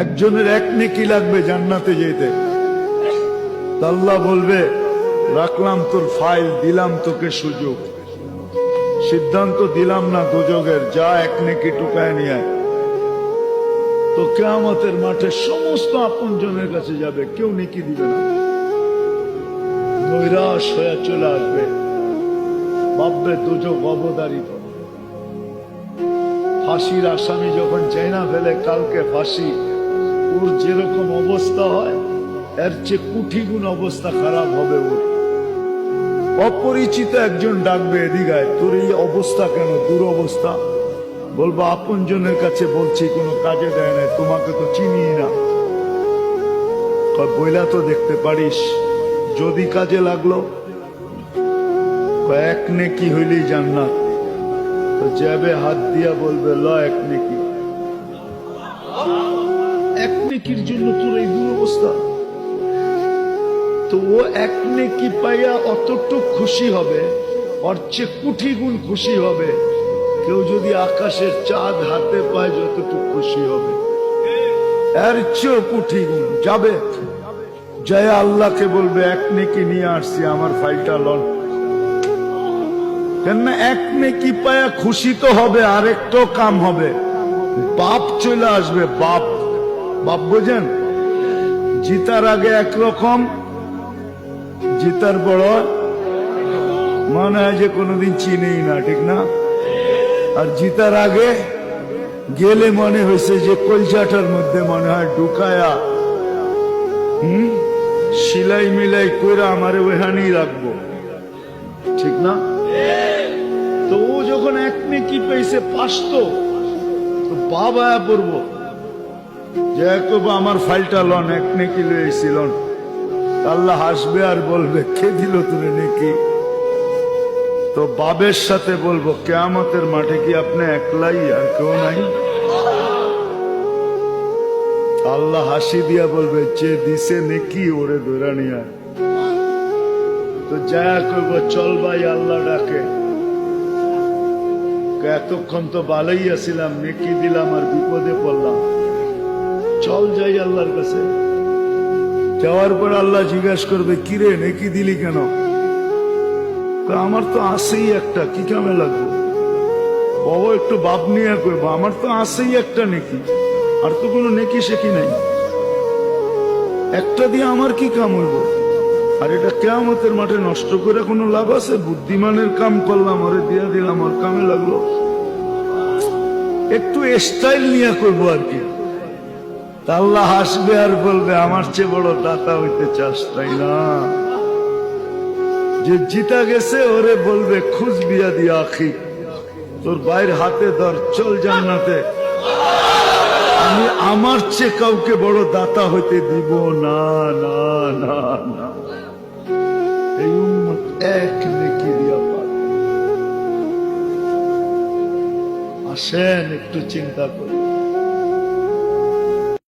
একজনের এক নেকি লাগবে জান্নাতে যেতে, আল্লাহ বলবে রাখলাম তোর ফাইল, দিলাম তোকে সুযোগ, সিদ্ধান্ত দিলাম না দোজখের, যা এক নেকি টুকায় নিয়ে আয়। তো কিয়ামতের মাঠে সমস্ত আপনজনের কাছে যাবে, কেউ নেকি দিবে না, নৈরাশ হয়ে চলে আসবে, ভাববে দোজখ অবধারিত। ফাঁসির আসামি যখন চাইনা ফেলে কালকে ফাঁসি, ওর যেরকম অবস্থা হয় এর চেয়ে কোটি গুণ অবস্থা খারাপ হবে ওর। অপরিচিত একজন ডাকবে, এদিকায় তোর এই অবস্থা কেন, দুরবস্থা? বলবো আপন জনের কাছে বলছি, কোনো কাজে দেয় না, তোমাকে তো চিনি না। বইলা তো দেখতে পারিস, যদি কাজে লাগলো এক নেকি হইলেই জান্নাত। তো যাবে হাত দিয়া বলবে ল এক নেকি, এক নেকির জন্য তোর এই দুরবস্থা। তো ও এক নেকি পাইয়া অতটুক খুশি হবে, ওর চেয়ে কোটি গুণ খুশি হবে কেউ যদি আকাশের চাঁদ হাতে পায় যতটুকু খুশি হবে, এর চেয়েও কোটি গুণ যাবে। জয় আল্লাহকে বলবে এক নেকি নিয়ে আসছি, আমার ফাইলটা লন। কেননা এক নেকি পায়া খুশি তো হবে, আরেকটা কাম হবে, বাপ চলে আসবে। বাপ বাপ বোঝেন, জিতার আগে একরকম, জিতার বড় মনে হয় যে কোনোদিন চিনেই না, ঠিক না? আর জিতার আগে গেলে মনে হয়েছে যে কলজাটার মধ্যে মনে হয় ঢুকায়া সিলাই মিলাই কইরা আমারে ওখানেই রাখবো, ঠিক না? তো ও যখন এক নেকি পেয়েছে পাসতো, তো বাবা পড়বো যে আমার ফাইলটা লন, এক নেকি লইছিলন। আল্লাহ হাসবে আর বলবে কে দিল তুমি নেকি? তো বাবের সাথে বলবো কিয়ামতের মাঠে কি আপনি একলাই, আর কেউ নাই? আল্লাহ হাসি দিয়া বলবে যে দিছে নেকি ওরে ধরে নিয়ে আয়। তো যা করব চল ভাই, আল্লাহ ডাকে, এতক্ষণ তো ভালোই আছিলাম, নেকি দিলাম আর বিপদে পড়লাম, চল যাই আল্লাহর কাছে। যাওয়ার পর আল্লাহ জিজ্ঞাসা করবে কিরে নেকি দিলি কেন? আমার তো আসেই একটা, কি কামে লাগবো? বাবা একটু বাপ নিয়ে করবো, আমার তো আসেই একটা নেকি, আর তো কোনো নেকি শেখি নাই, একটা দিয়ে আমার কি কাম হইব? আর এটা কিয়ামতের মাঠে নষ্ট করে কোনো লাভ আছে? বুদ্ধিমানের কাম করলাম, ওরে দিয়া দিলাম, ওর কামে লাগলো। একটু স্টাইল নিয়ে করবো আর কি। আল্লাহ হাসবে আর বলবে আমার চেয়ে বড় দাতা হইতে চাস, তাই না? যে জিতা গেছে ওরে বলবে খুশ বিয়া দিয়া আখি, তোর ভাইয়ের হাতে ধর, চল জান্নাতে। আমি আমার চেয়ে কাউকে বড় দাতা হইতে দিব না, না না না। এই উম্মত এক নেকি দিয়া পাবে। আসেন একটু চিন্তা করি।